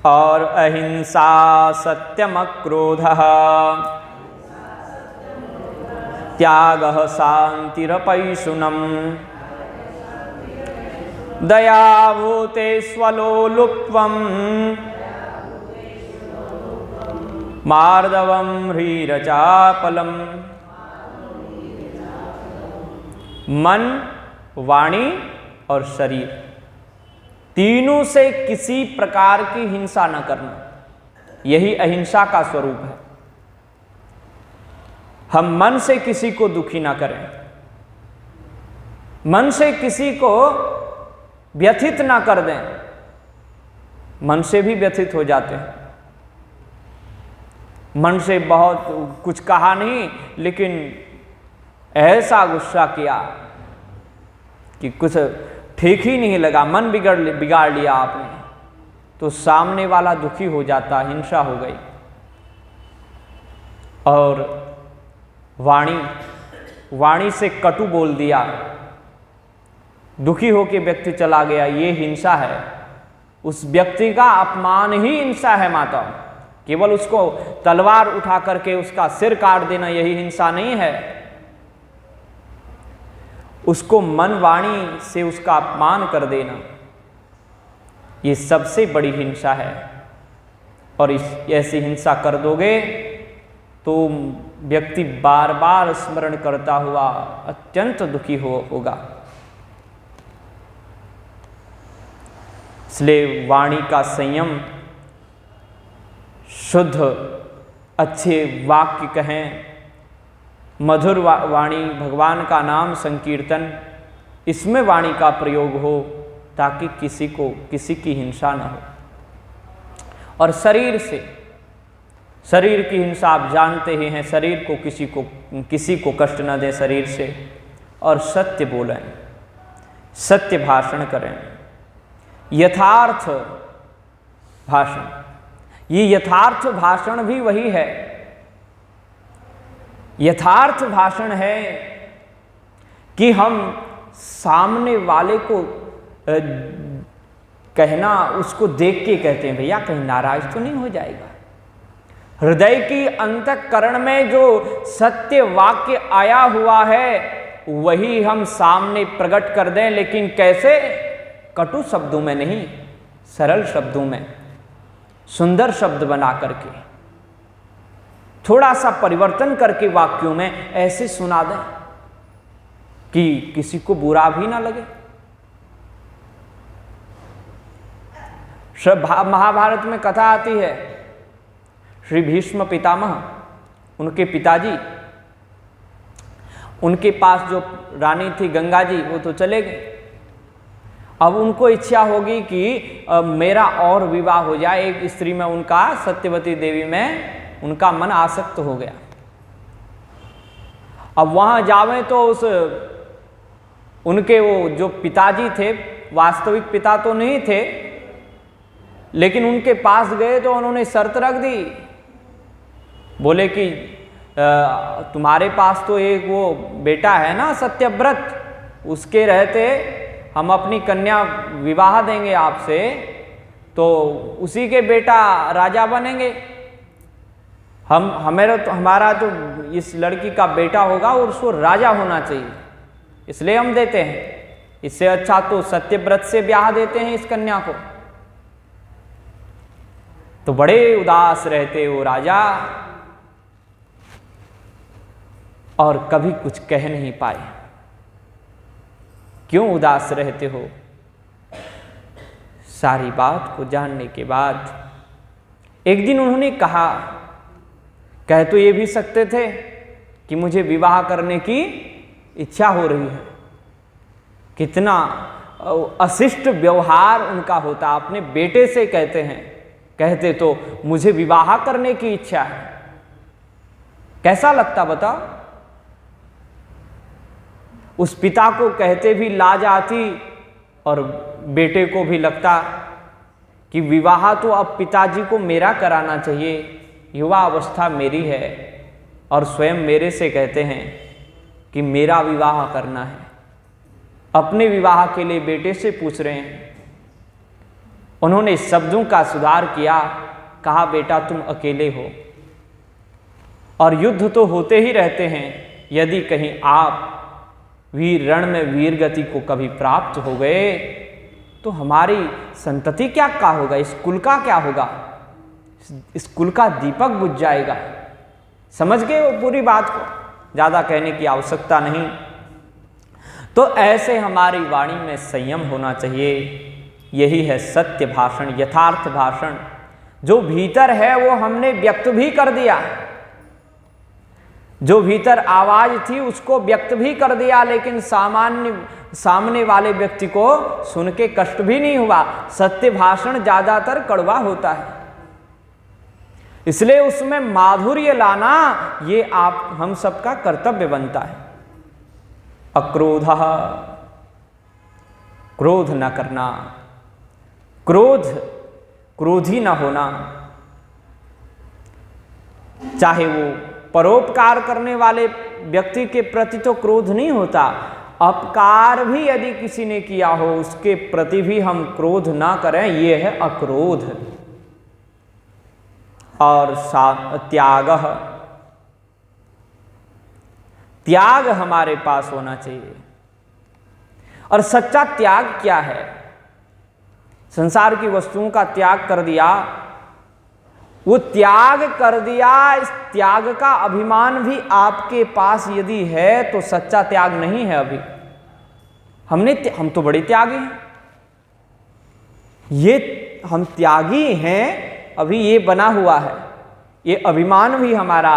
और अहिंसा, सत्यम, क्रोधः, त्यागः, शान्तिरपैशुनम्, दया भूतेष्वलोलुप्त्वम्, मार्दवम ह्रीरचापलम्। मन, वाणी और शरीर, तीनों से किसी प्रकार की हिंसा न करना, यही अहिंसा का स्वरूप है। हम मन से किसी को दुखी ना करें, मन से किसी को व्यथित ना कर दें। मन से भी व्यथित हो जाते हैं, मन से बहुत कुछ कहा नहीं, लेकिन ऐसा गुस्सा किया कि कुछ ठीक ही नहीं लगा, मन बिगाड़ लिया आपने, तो सामने वाला दुखी हो जाता, हिंसा हो गई। और वाणी से कटु बोल दिया, दुखी होकर व्यक्ति चला गया, ये हिंसा है। उस व्यक्ति का अपमान ही हिंसा है माता। केवल उसको तलवार उठा करके उसका सिर काट देना यही हिंसा नहीं है। उसको मन वाणी से उसका अपमान कर देना, ये सबसे बड़ी हिंसा है। और ऐसी हिंसा कर दोगे तो व्यक्ति बार बार स्मरण करता हुआ अत्यंत दुखी होगा। इसलिए वाणी का संयम, शुद्ध अच्छे वाक्य कहें, मधुर वाणी, भगवान का नाम संकीर्तन, इसमें वाणी का प्रयोग हो ताकि किसी की हिंसा न हो। और शरीर से, शरीर की हिंसा आप जानते ही हैं, शरीर को किसी को कष्ट न दें शरीर से। और सत्य बोलें, सत्य भाषण करें, यथार्थ भाषण। ये यथार्थ भाषण भी वही है। यथार्थ भाषण है कि हम सामने वाले को कहना, उसको देख के कहते हैं भैया कहीं नाराज तो नहीं हो जाएगा। हृदय की अंतःकरण में जो सत्य वाक्य आया हुआ है वही हम सामने प्रकट कर दें, लेकिन कैसे? कटु शब्दों में नहीं, सरल शब्दों में, सुंदर शब्द बना करके, थोड़ा सा परिवर्तन करके वाक्यों में ऐसे सुना दें कि किसी को बुरा भी ना लगे। महाभारत में कथा आती है, श्री भीष्म पितामह, उनके पिताजी, उनके पास जो रानी थी गंगा जी, वो तो चले गए। अब उनको इच्छा होगी कि मेरा और विवाह हो जाए। एक स्त्री में उनका, सत्यवती देवी में उनका मन आसक्त हो गया। अब वहां जावें तो उस उनके वो जो पिताजी थे, वास्तविक पिता तो नहीं थे, लेकिन उनके पास गए तो उन्होंने शर्त रख दी। बोले कि तुम्हारे पास तो एक वो बेटा है ना सत्यव्रत, उसके रहते हम अपनी कन्या विवाह देंगे आपसे, तो उसी के बेटा राजा बनेंगे। हमारा तो इस लड़की का बेटा होगा और उसको राजा होना चाहिए, इसलिए हम देते हैं। इससे अच्छा तो सत्यव्रत से ब्याह देते हैं इस कन्या को। तो बड़े उदास रहते वो राजा और कभी कुछ कह नहीं पाए। क्यों उदास रहते हो? सारी बात को जानने के बाद एक दिन उन्होंने कहा, कह तो ये भी सकते थे कि मुझे विवाह करने की इच्छा हो रही है, कितना अशिष्ट व्यवहार उनका होता। अपने बेटे से कहते तो मुझे विवाह करने की इच्छा है, कैसा लगता बताओ? उस पिता को कहते भी लाज आती और बेटे को भी लगता कि विवाह तो अब पिताजी को मेरा कराना चाहिए, युवा अवस्था मेरी है, और स्वयं मेरे से कहते हैं कि मेरा विवाह करना है। अपने विवाह के लिए बेटे से पूछ रहे हैं। उन्होंने शब्दों का सुधार किया, कहा बेटा तुम अकेले हो और युद्ध तो होते ही रहते हैं, यदि कहीं आप वीर रण में वीर गति को कभी प्राप्त हो गए तो हमारी संतति क्या होगा, इस कुल का क्या होगा? इस कुल का दीपक बुझ जाएगा। समझ गए वो पूरी बात को, ज़्यादा कहने की आवश्यकता नहीं। तो ऐसे हमारी वाणी में संयम होना चाहिए। यही है सत्य भाषण, यथार्थ भाषण। जो भीतर है वो हमने व्यक्त भी कर दिया, जो भीतर आवाज थी उसको व्यक्त भी कर दिया, लेकिन सामने वाले व्यक्ति को सुन के कष्ट भी नहीं हुआ। सत्य भाषण ज्यादातर कड़वा होता है, इसलिए उसमें माधुर्य लाना ये हम सबका कर्तव्य बनता है। अक्रोध, क्रोध न करना, क्रोधी न होना। चाहे वो परोपकार करने वाले व्यक्ति के प्रति तो क्रोध नहीं होता, अपकार भी यदि किसी ने किया हो उसके प्रति भी हम क्रोध ना करें, ये है अक्रोध। और त्याग हमारे पास होना चाहिए। और सच्चा त्याग क्या है? संसार की वस्तुओं का त्याग कर दिया, वो त्याग कर दिया, इस त्याग का अभिमान भी आपके पास यदि है तो सच्चा त्याग नहीं है। अभी हम तो बड़े त्यागी हैं, ये हम त्यागी हैं, अभी ये बना हुआ है, ये अभिमान भी हमारा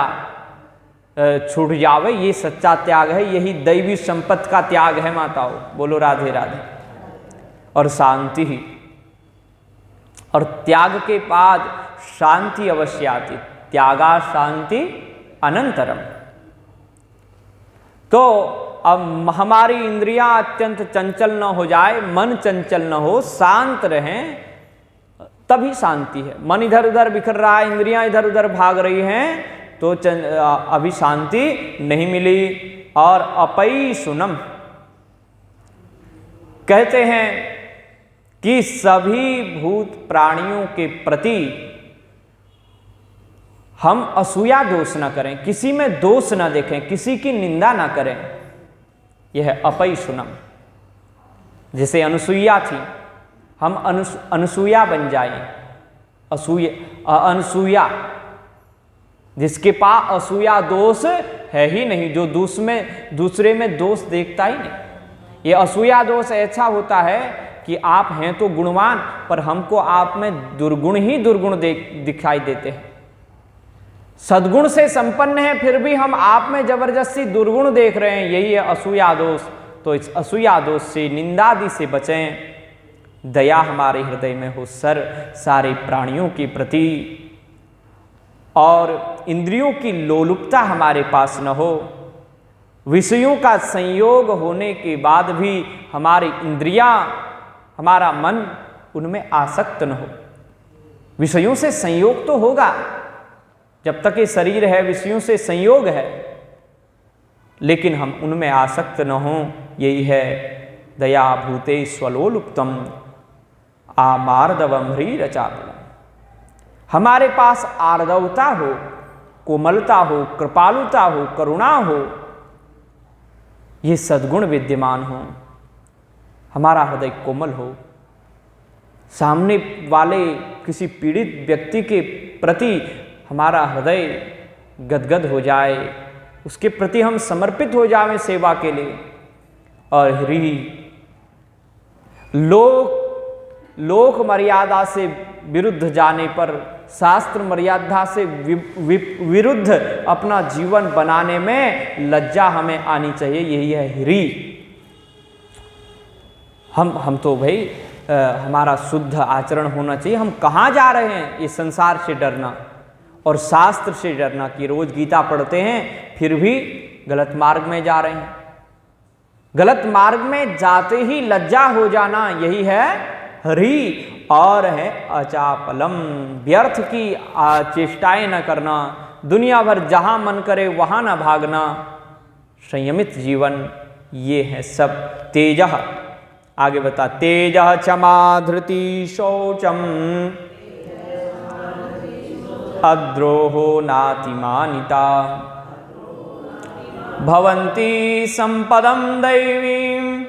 छूट जावे, ये सच्चा त्याग है, यही दैवी संपत्ति का त्याग है। माताओं बोलो राधे राधे। और शांति ही, और त्याग के बाद शांति अवश्य आती, त्यागा शांति अनंतरम। तो अब हमारी इंद्रियां अत्यंत चंचल न हो जाए, मन चंचल न हो, शांत रहें, तभी शांति है। मन इधर उधर बिखर रहा है, इंद्रियां इधर उधर भाग रही हैं, तो अभी शांति नहीं मिली। और अपई सुनम कहते हैं कि सभी भूत प्राणियों के प्रति हम असूया दोष न करें, किसी में दोष न देखें, किसी की निंदा न करें। यह है अपई सुनम। जैसे अनुसुईया थी, हम अनुसुईया बन जाएं। अनसूया, जिसके पास असूया दोष है ही नहीं, जो दूसरे में दोष देखता ही नहीं। ये असूया दोष ऐसा होता है कि आप हैं तो गुणवान, पर हमको आप में दुर्गुण ही दुर्गुण दिखाई देते हैं। सद्गुण से संपन्न है, फिर भी हम आप में जबरदस्ती दुर्गुण देख रहे हैं, यही है असूया दोष। तो इस असूया दोष से, निंदादि से बचें। दया हमारे हृदय में हो सारे प्राणियों के प्रति, और इंद्रियों की लोलुपता हमारे पास न हो। विषयों का संयोग होने के बाद भी हमारी इंद्रियां, हमारा मन उनमें आसक्त न हो। विषयों से संयोग तो होगा, जब तक ये शरीर है विषयों से संयोग है, लेकिन हम उनमें आसक्त न हों। यही है दया भूते स्वलोलुप्तम आमार्दवम ह्रीरचापलम। हमारे पास आर्दवता हो, कोमलता हो, कृपालुता हो, करुणा हो, ये सद्गुण विद्यमान हो, हमारा हृदय कोमल हो, सामने वाले किसी पीड़ित व्यक्ति के प्रति हमारा हृदय गदगद हो जाए, उसके प्रति हम समर्पित हो जाएं सेवा के लिए। और ह्री, लोक मर्यादा से विरुद्ध जाने पर, शास्त्र मर्यादा से विरुद्ध अपना जीवन बनाने में लज्जा हमें आनी चाहिए। यही है ह्री। हम तो भाई हमारा शुद्ध आचरण होना चाहिए। हम कहाँ जा रहे हैं? ये संसार से डरना और शास्त्र से डरना कि रोज गीता पढ़ते हैं फिर भी गलत मार्ग में जा रहे हैं। गलत मार्ग में जाते ही लज्जा हो जाना, यही है हरि, और है अचापलम, व्यर्थ की चेष्टाएं न करना, दुनिया भर जहां मन करे वहां न भागना, संयमित जीवन, ये है सब तेजः। आगे बता, तेजः क्षमा धृति शौचम अद्रोहो नातिमानिता भवन्ति संपदं दैवीं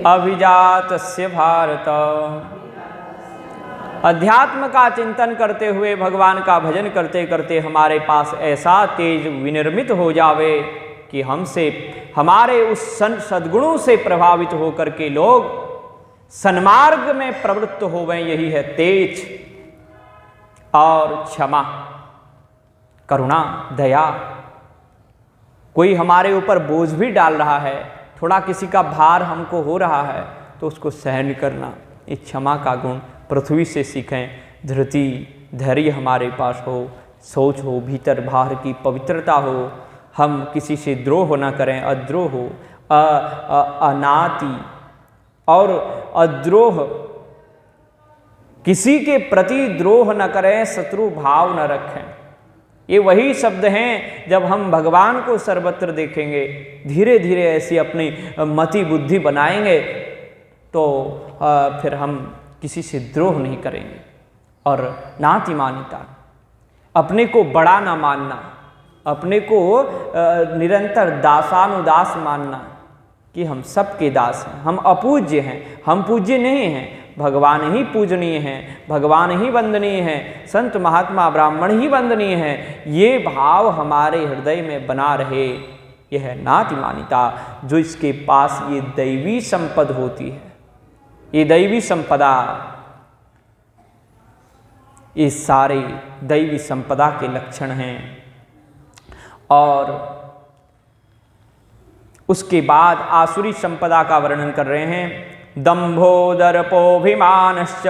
अभिजातस्य भारत। अध्यात्म का चिंतन करते हुए, भगवान का भजन करते करते हमारे पास ऐसा तेज विनिर्मित हो जावे कि हमसे, हमारे उस सद्गुणों से प्रभावित होकर के लोग सन्मार्ग में प्रवृत्त हो गए। यही है तेज। और क्षमा, करुणा, दया। कोई हमारे ऊपर बोझ भी डाल रहा है, थोड़ा किसी का भार हमको हो रहा है, तो उसको सहन करना, ये क्षमा का गुण पृथ्वी से सीखें। धृति, धैर्य हमारे पास हो, सोच हो, भीतर बाहर की पवित्रता हो, हम किसी से द्रोह न करें, अद्रोह हो, अनाति और अद्रोह, किसी के प्रति द्रोह न करें, शत्रु भाव न रखें। ये वही शब्द हैं जब हम भगवान को सर्वत्र देखेंगे, धीरे धीरे ऐसी अपनी मति बुद्धि बनाएंगे तो फिर हम किसी से द्रोह नहीं करेंगे। और नातिमानिता, अपने को बड़ा ना मानना, अपने को निरंतर दासानुदास मानना कि हम सबके दास हैं, हम अपूज्य हैं, हम पूज्य नहीं हैं, भगवान ही पूजनीय हैं, भगवान ही वंदनीय हैं, संत महात्मा ब्राह्मण ही वंदनीय हैं। ये भाव हमारे हृदय में बना रहे, यह है नातिमानिता। जो इसके पास ये दैवी संपद होती है, ये दैवी संपदा, ये सारे दैवी संपदा के लक्षण हैं। और उसके बाद आसुरी संपदा का वर्णन कर रहे हैं। दंभो दर्पोऽभिमानश्च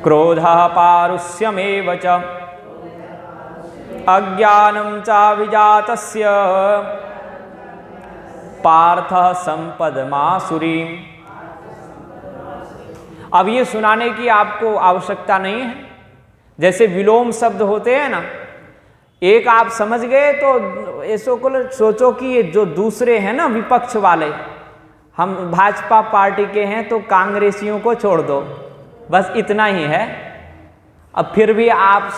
क्रोधः पारुष्यमेव च अज्ञानं चाभिजातस्य पार्थः संपदमासुरीम्। अब ये सुनाने की आपको आवश्यकता नहीं है। जैसे विलोम शब्द होते हैं ना, एक आप समझ गए तो ऐसो को सोचो कि ये जो दूसरे हैं ना विपक्ष वाले, हम भाजपा पार्टी के हैं तो कांग्रेसियों को छोड़ दो, बस इतना ही है। अब फिर भी आप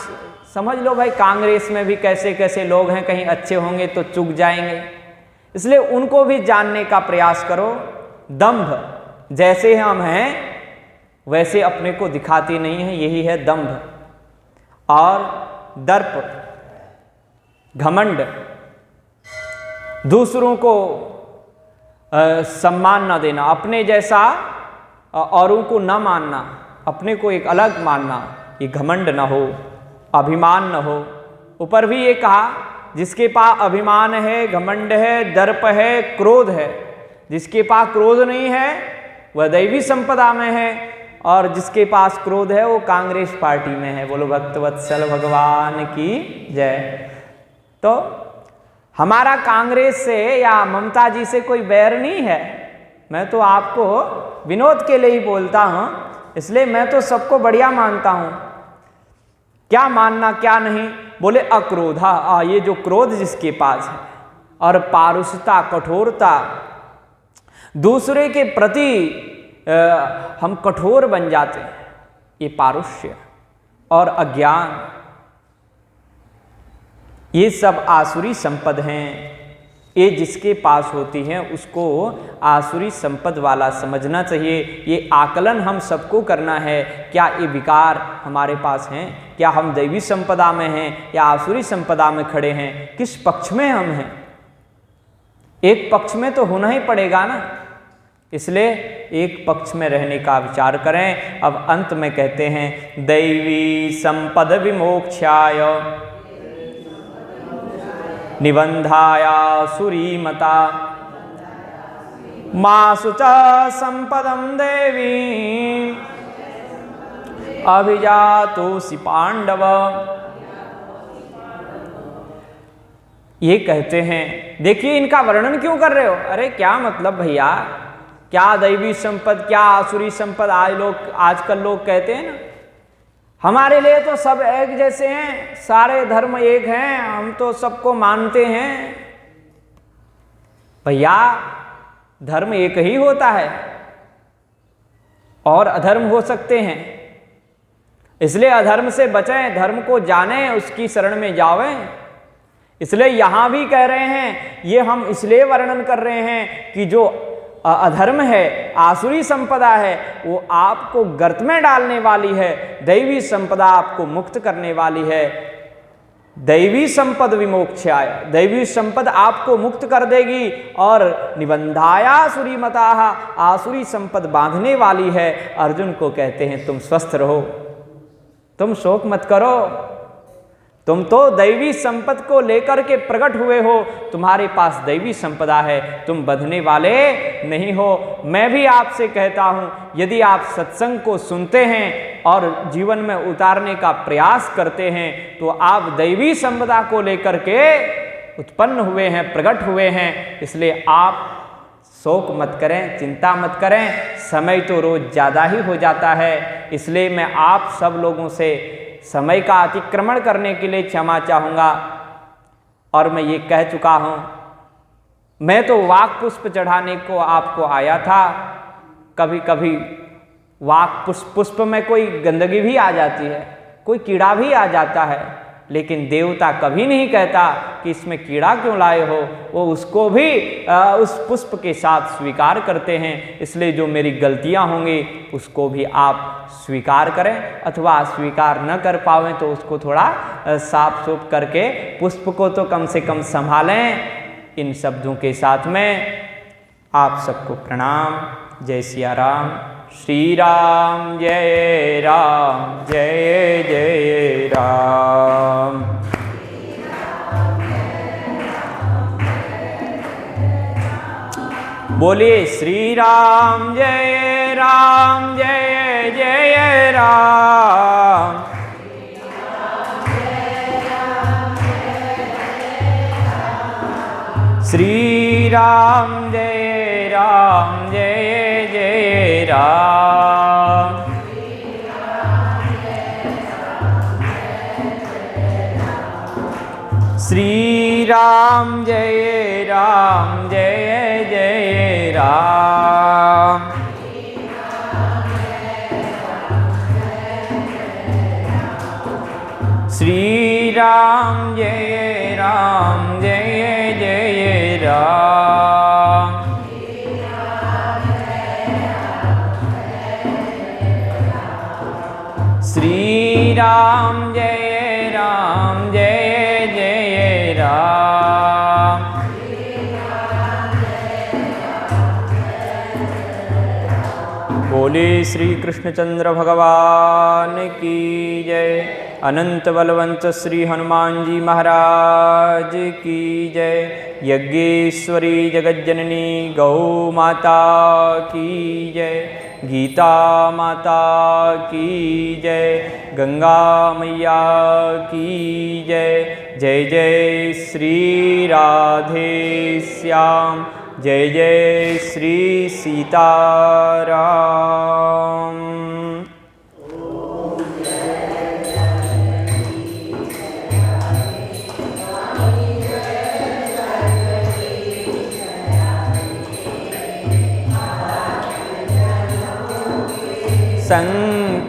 समझ लो भाई, कांग्रेस में भी कैसे कैसे लोग हैं, कहीं अच्छे होंगे तो चूक जाएंगे, इसलिए उनको भी जानने का प्रयास करो। दंभ, जैसे हम हैं वैसे अपने को दिखाते नहीं है, यही है दंभ। और दर्प, घमंड, दूसरों को सम्मान न देना, अपने जैसा औरों को न मानना, अपने को एक अलग मानना, ये घमंड न हो, अभिमान न हो। ऊपर भी ये कहा, जिसके पास अभिमान है, घमंड है, दर्प है, क्रोध है, जिसके पास क्रोध नहीं है वह दैवी संपदा में है, और जिसके पास क्रोध है वो कांग्रेस पार्टी में है। बोलो भक्तवत्सल भगवान की जय। तो हमारा कांग्रेस से या ममता जी से कोई बैर नहीं है, मैं तो आपको विनोद के लिए ही बोलता हूँ, इसलिए मैं तो सबको बढ़िया मानता हूँ। क्या मानना क्या नहीं, बोले अक्रोधा, ये जो क्रोध जिसके पास है, और पारुषता, कठोरता, दूसरे के प्रति हम कठोर बन जाते हैं, ये पारुष्य। और अज्ञान, ये सब आसुरी संपद हैं। ये जिसके पास होती हैं उसको आसुरी संपद वाला समझना चाहिए। ये आकलन हम सबको करना है, क्या ये विकार हमारे पास हैं, क्या हम दैवी संपदा में हैं या आसुरी संपदा में खड़े हैं, किस पक्ष में हम हैं। एक पक्ष में तो होना ही पड़ेगा ना, इसलिए एक पक्ष में रहने का विचार करें। अब अंत में कहते हैं, दैवी संपद विमोक्षाय निबंधाया सुरीमता मासु च संपदं देवी अभिजातोऽसि पांडव। ये कहते हैं, देखिए इनका वर्णन क्यों कर रहे हो? अरे क्या मतलब भैया, क्या दैवी संपद, क्या आसुरी संपद? आजकल लोग कहते हैं ना, हमारे लिए तो सब एक जैसे हैं, सारे धर्म एक हैं, हम तो सबको मानते हैं। भैया धर्म एक ही होता है और अधर्म हो सकते हैं, इसलिए अधर्म से बचें, धर्म को जानें, उसकी शरण में जावें। इसलिए यहां भी कह रहे हैं, ये हम इसलिए वर्णन कर रहे हैं कि जो अधर्म है, आसुरी संपदा है, वो आपको गर्त में डालने वाली है, दैवी संपदा आपको मुक्त करने वाली है। दैवी संपद विमोक्षाय, दैवी संपद आपको मुक्त कर देगी। और निबंधाया आसुरी मताः, आसुरी संपद बांधने वाली है। अर्जुन को कहते हैं तुम स्वस्थ रहो, तुम शोक मत करो, तुम तो दैवी संपद को लेकर के प्रकट हुए हो, तुम्हारे पास दैवी संपदा है, तुम बंधने वाले नहीं हो। मैं भी आपसे कहता हूं, यदि आप सत्संग को सुनते हैं और जीवन में उतारने का प्रयास करते हैं, तो आप दैवी संपदा को लेकर के उत्पन्न हुए हैं, प्रकट हुए हैं। इसलिए आप शोक मत करें, चिंता मत करें, समय तो रोज ज़्यादा ही हो जाता है। इसलिए मैं आप सब लोगों से समय का अतिक्रमण करने के लिए क्षमा चाहूँगा। और मैं ये कह चुका हूँ, मैं तो वाक पुष्प चढ़ाने को आपको आया था। कभी कभी वाक पुष्प में कोई गंदगी भी आ जाती है, कोई कीड़ा भी आ जाता है, लेकिन देवता कभी नहीं कहता कि इसमें कीड़ा क्यों लाए हो, वो उसको भी उस पुष्प के साथ स्वीकार करते हैं। इसलिए जो मेरी गलतियां होंगी उसको भी आप स्वीकार करें, अथवा स्वीकार न कर पावें तो उसको थोड़ा साफ सूफ करके पुष्प को तो कम से कम संभालें। इन शब्दों के साथ में आप सबको प्रणाम। जय सिया राम। श्री राम जय राम, जय जय राम। बोलिए श्री राम जय राम, जय जय राम। श्री राम जय राम, जय जय राम। श्री राम जय राम, जय जय राम। श्री राम जय राम, जय जय राम। श्री राम जय राम, जय जय राम। बोले श्री कृष्णचंद्र भगवान की जय। अनंत बलवंत श्री हनुमान जी महाराज की जय। यज्ञेश्वरी जगज्जननी गौ माता की जय। गीता माता की जय। गंगा मैया की जय। जय जय श्री राधे श्याम, जय जय श्री सीताराम। शंख